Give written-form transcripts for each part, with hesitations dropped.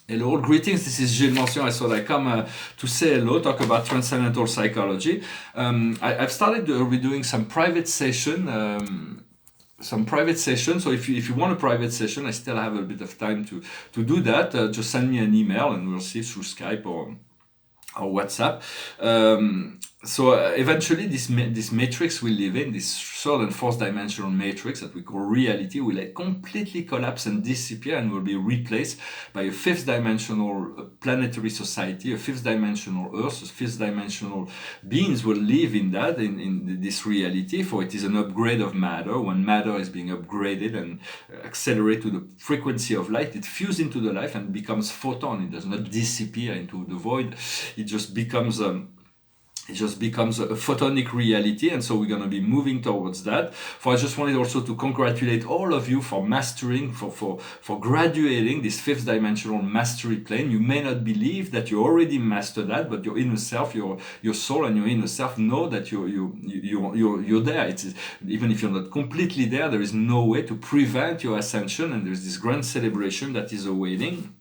Hello, greetings. This is Gilles Mention. I thought I'd come to say hello, talk about transcendental psychology. I've started redoing some private session. So if you want a private session, I still have a bit of time to do that. Just send me an email and we'll see through Skype or WhatsApp. Eventually, this matrix we live in, this third and fourth dimensional matrix that we call reality, will completely collapse and disappear, and will be replaced by a fifth dimensional planetary society, a fifth dimensional Earth, a fifth dimensional beings will live in that, in this reality. For it is an upgrade of matter. When matter is being upgraded and accelerated to the frequency of light, it fuses into the life and becomes photon. It does not disappear into the void. It just becomes a photonic reality, and so we're going to be moving towards that. I just wanted also to congratulate all of you for mastering, for graduating this fifth dimensional mastery plane. You may not believe that you already mastered that, but your inner self, your soul and your inner self know that you're there. It's, even if you're not completely there, there is no way to prevent your ascension, and there's this grand celebration that is awaiting.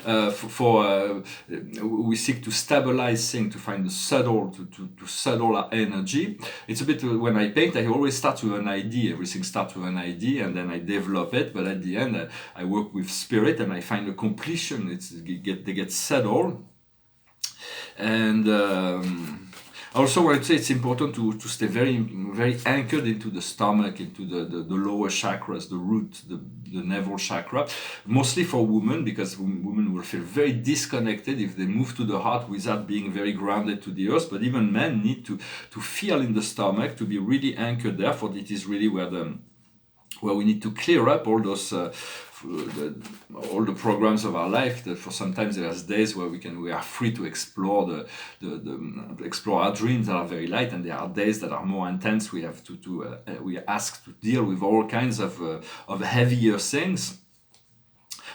We seek to stabilize things, to find the subtle, to subtle our energy. It's a bit, when I paint, I always start with an idea. Everything starts with an idea, and then I develop it. But at the end, I work with spirit, and I find a completion. They get settled, and. I also want to say it's important to stay very, very anchored into the stomach, into the lower chakras, the root, the navel chakra, mostly for women, because women will feel very disconnected if they move to the heart without being very grounded to the earth. But even men need to feel in the stomach, to be really anchored there, for it is really where we need to clear up all those all the programs of our life. That for sometimes there's days where we are free to explore explore our dreams that are very light, and there are days that are more intense. We have we are asked to deal with all kinds of heavier things.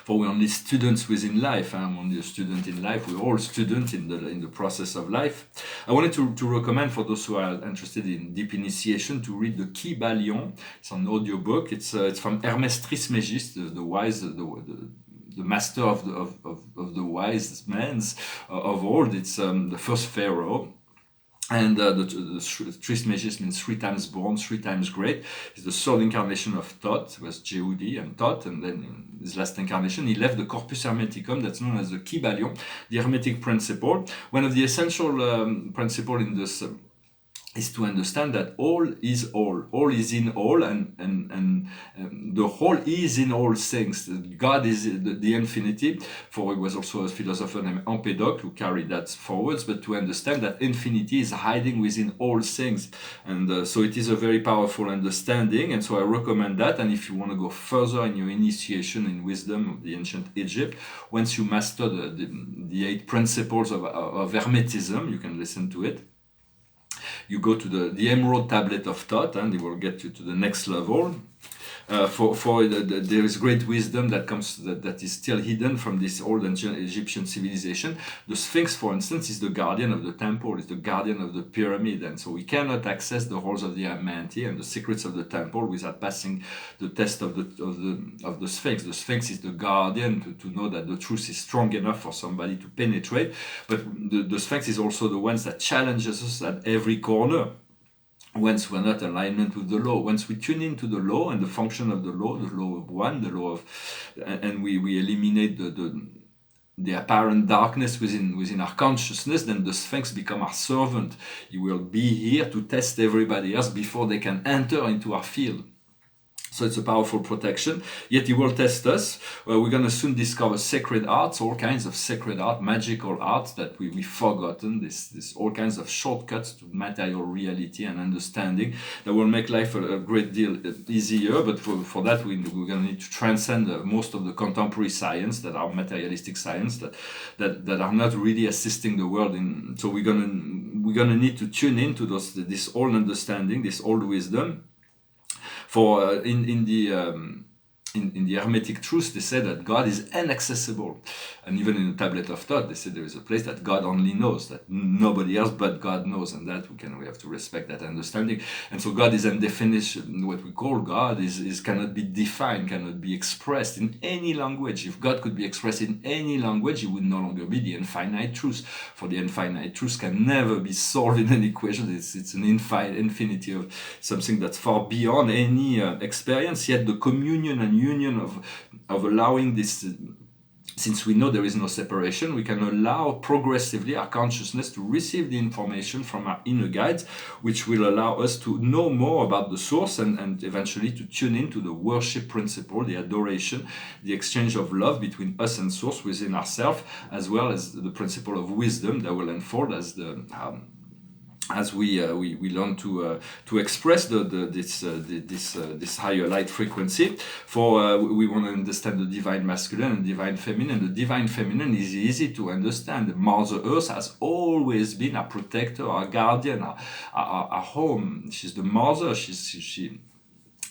For we're only students within life. I'm only a student in life. We're all students in the process of life. I wanted to recommend, for those who are interested in deep initiation, to read the Kybalion. It's an audiobook. It's from Hermès Trismégiste, the wise, the master of the wise men of old. It's the first pharaoh. And the Trismégiste means 3 times born, 3 times great. He's the third incarnation of Thoth. It was Jehudi and Thoth, and then in his last incarnation, he left the Corpus Hermeticum, that's known as the Kybalion, the Hermetic principle. One of the essential principles in this is to understand that all is in all, and the whole is in all things. God is the infinity. For it was also a philosopher named Empédocle who carried that forwards, but to understand that infinity is hiding within all things. And so it is a very powerful understanding, and so I recommend that. And if you want to go further in your initiation in wisdom of the ancient Egypt, once you master the 8 principles of Hermetism, you can listen to it. You go to the Emerald Tablet of Thoth, and it will get you to the next level. There is great wisdom that comes that is still hidden from this old ancient Egyptian civilization. The Sphinx, for instance, is the guardian of the temple, is the guardian of the pyramid, and so we cannot access the halls of the Amenti and the secrets of the temple without passing the test of the Sphinx. The Sphinx is the guardian to know that the truth is strong enough for somebody to penetrate, but the Sphinx is also the ones that challenges us at every corner. Once we're not in alignment with the law, once we tune into the law and the function of the law of one, the law of, and we eliminate the apparent darkness within our consciousness, then the Sphinx become our servant. He will be here to test everybody else before they can enter into our field. So it's a powerful protection, yet he will test us. We're going to soon discover sacred arts, all kinds of sacred art, magical arts that we've forgotten, this all kinds of shortcuts to material reality and understanding that will make life a great deal easier. But for that, we're going to need to transcend most of the contemporary science that are materialistic science that are not really assisting the world in. So we're going to need to tune into this old understanding, this old wisdom. For in the in the Hermetic truth, they say that God is inaccessible. And even in the Tablet of Thought, they say there is a place that God only knows, that nobody else but God knows, and that we have to respect that understanding. And so God is in definition, what we call God is cannot be defined, cannot be expressed in any language. If God could be expressed in any language, it would no longer be the infinite truth. For the infinite truth can never be solved in an equation. It's an infinity of something that's far beyond any experience. Yet the communion and union of allowing this, since we know there is no separation, we can allow progressively our consciousness to receive the information from our inner guides, which will allow us to know more about the source and eventually to tune into the worship principle, the adoration, the exchange of love between us and source within ourselves, as well as the principle of wisdom that will unfold as we learn to express this higher light frequency. For we want to understand the divine masculine and divine feminine. The divine feminine is easy to understand. Mother Earth has always been our protector, our guardian, our home. She's the mother.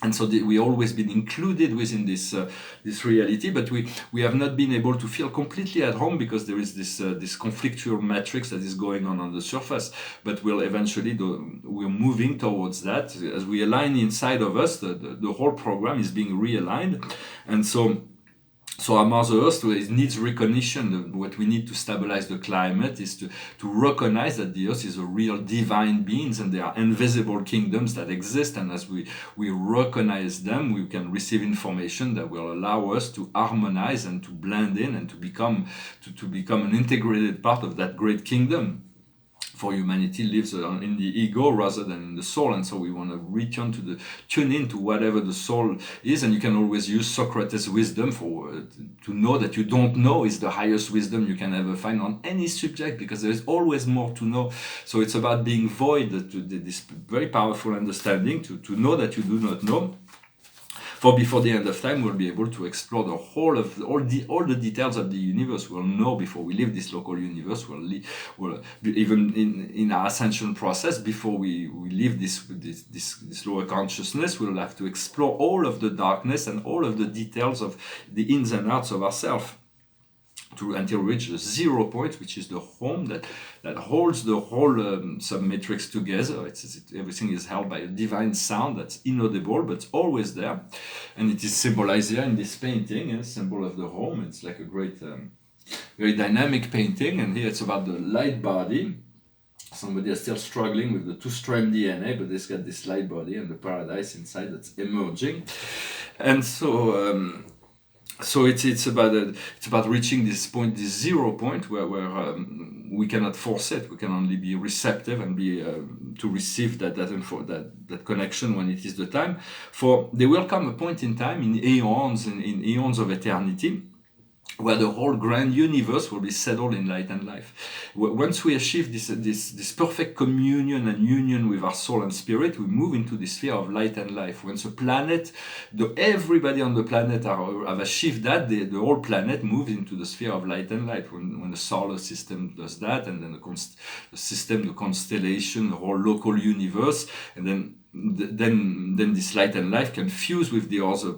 And so we always been included within this reality, but we have not been able to feel completely at home because there is this conflictual matrix that is going on the surface. But we're moving towards that as we align inside of us. The whole program is being realigned, and so our Mother Earth needs recognition. What we need to stabilize the climate is to recognize that the Earth is a real divine beings and there are invisible kingdoms that exist. And as we recognize them, we can receive information that will allow us to harmonize and to blend in and to become an integrated part of that great kingdom. For humanity lives in the ego rather than in the soul, and so we want to tune in to whatever the soul is. And you can always use Socrates' wisdom to know that you don't know is the highest wisdom you can ever find on any subject, because there is always more to know. So it's about being void, this very powerful understanding to know that you do not know. For before the end of time, we'll be able to explore the whole of all the details of the universe. We'll know before we leave this local universe. We'll even in our ascension process, before we leave this lower consciousness, we'll have to explore all of the darkness and all of the details of the ins and outs of ourselves, until we reach the 0 point, which is the home that holds the whole submatrix together. Everything is held by a divine sound that's inaudible, but always there. And it is symbolized here in this painting, a symbol of the home. It's like a great, very dynamic painting. And here it's about the light body. Somebody is still struggling with the 2-strand DNA, but it's got this light body and the paradise inside that's emerging. And so it's about reaching this point, this 0 point where we cannot force it. We can only be receptive and be to receive that connection when it is the time. For there will come a point in time, in eons of eternity, where the whole grand universe will be settled in light and life. Once we achieve this perfect communion and union with our soul and spirit, we move into the sphere of light and life. Once a planet, everybody on the planet have achieved that, the whole planet moves into the sphere of light and light. When the solar system does that, and then the constellation, the whole local universe, and then this light and life can fuse with the other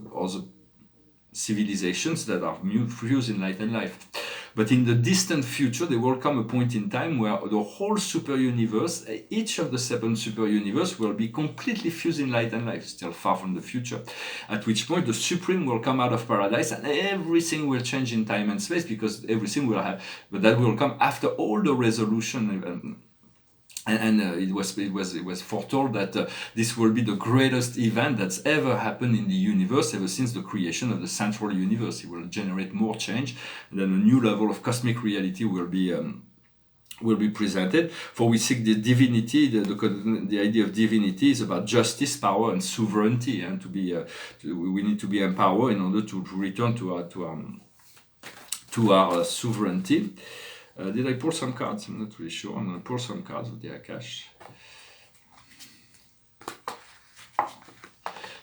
civilizations that are fused in light and life. But in the distant future, there will come a point in time where the whole super universe, each of the 7 super universe, will be completely fused in light and life, still far from the future. At which point the Supreme will come out of paradise and everything will change in time and space, because everything will have, but that will come after all the resolution. It was foretold that this will be the greatest event that's ever happened in the universe ever since the creation of the central universe. It will generate more change, and then a new level of cosmic reality will be presented. For we seek the divinity. The idea of divinity is about justice, power, and sovereignty, and we need to be empowered in order to return to our sovereignty. Did I pull some cards? I'm not really sure. I'm going to pull some cards with the Akash.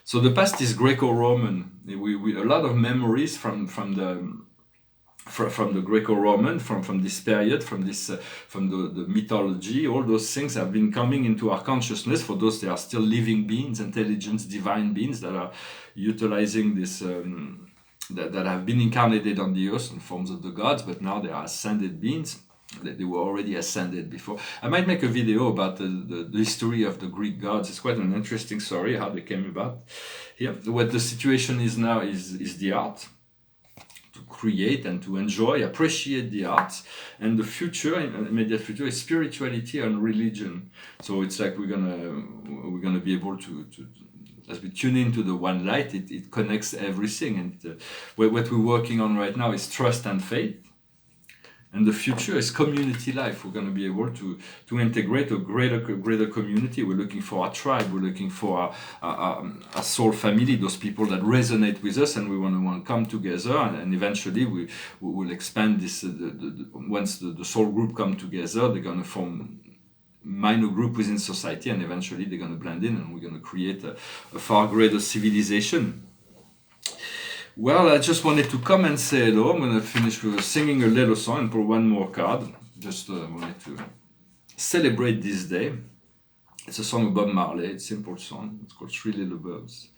So the past is Greco-Roman. A lot of memories from from the Greco-Roman, from this period, from the mythology. All those things have been coming into our consciousness. For those, they are still living beings, intelligent, divine beings that are utilizing this, that have been incarnated on the earth in forms of the gods, but now they are ascended beings. They were already ascended before. I might make a video about the history of the Greek gods. It's quite an interesting story, how they came about. Here, what the situation is now is the art, to create and to enjoy, appreciate the arts, and the future, immediate future, is spirituality and religion. So it's like we're gonna be able to as we tune into the one light, it connects everything. And what we're working on right now is trust and faith. And the future is community life. We're going to be able to integrate a greater community. We're looking for our tribe. We're looking for our soul family, those people that resonate with us, and we want to come together. And eventually, we will expand this. Once the soul group come together, they're going to form minor group within society, and eventually they're going to blend in, and we're going to create a far greater civilization. Well, I just wanted to come and say hello. I'm going to finish with singing a little song and pull one more card. Just wanted to celebrate this day. It's a song of Bob Marley. It's a simple song. It's called Three Little Birds.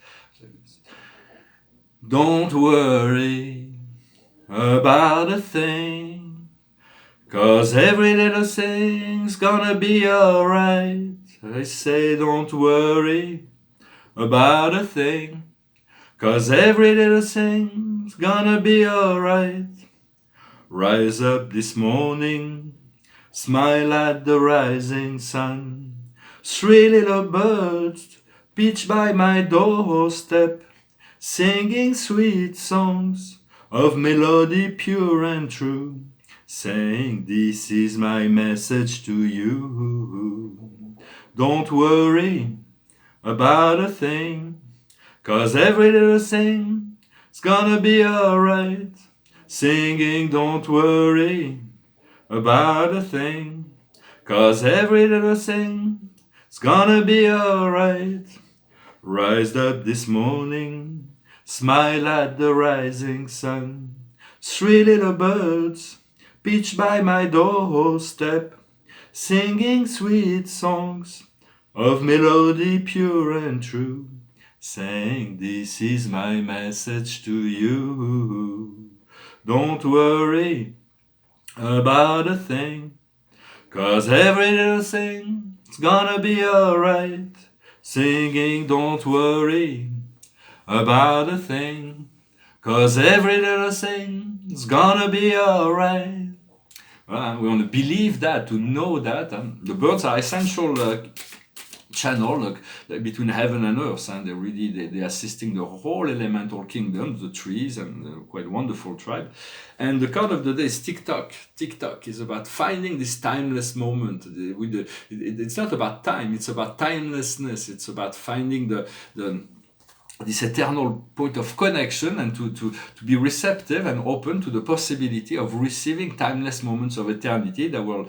Don't worry about a thing, 'cause every little thing's gonna be alright. I say don't worry about a thing, 'cause every little thing's gonna be alright. Rise up this morning, smile at the rising sun. Three little birds pitch by my doorstep, singing sweet songs of melody pure and true, saying this is my message to you. Don't worry about a thing, 'cause every little thing's gonna be alright. Singing don't worry about a thing, 'cause every little thing's gonna be alright. Rise up this morning, smile at the rising sun. Three little birds pitch by my doorstep, singing sweet songs of melody pure and true, saying this is my message to you. Don't worry about a thing, 'cause every little thing's gonna be alright. Singing don't worry about a thing, 'cause every little thing's gonna be alright. We want to believe that, to know that. The birds are essential channel between heaven and earth, and they're assisting the whole elemental kingdom, the trees, and quite wonderful tribe. And the card of the day is TikTok. TikTok is about finding this timeless moment. It's not about time, it's about timelessness. It's about finding this eternal point of connection, and to be receptive and open to the possibility of receiving timeless moments of eternity that will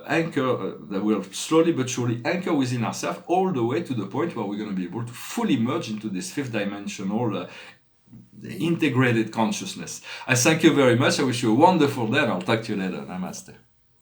anchor, that will slowly but surely anchor within ourselves, all the way to the point where we're going to be able to fully merge into this fifth dimensional integrated consciousness. I thank you very much. I wish you a wonderful day, and I'll talk to you later. Namaste.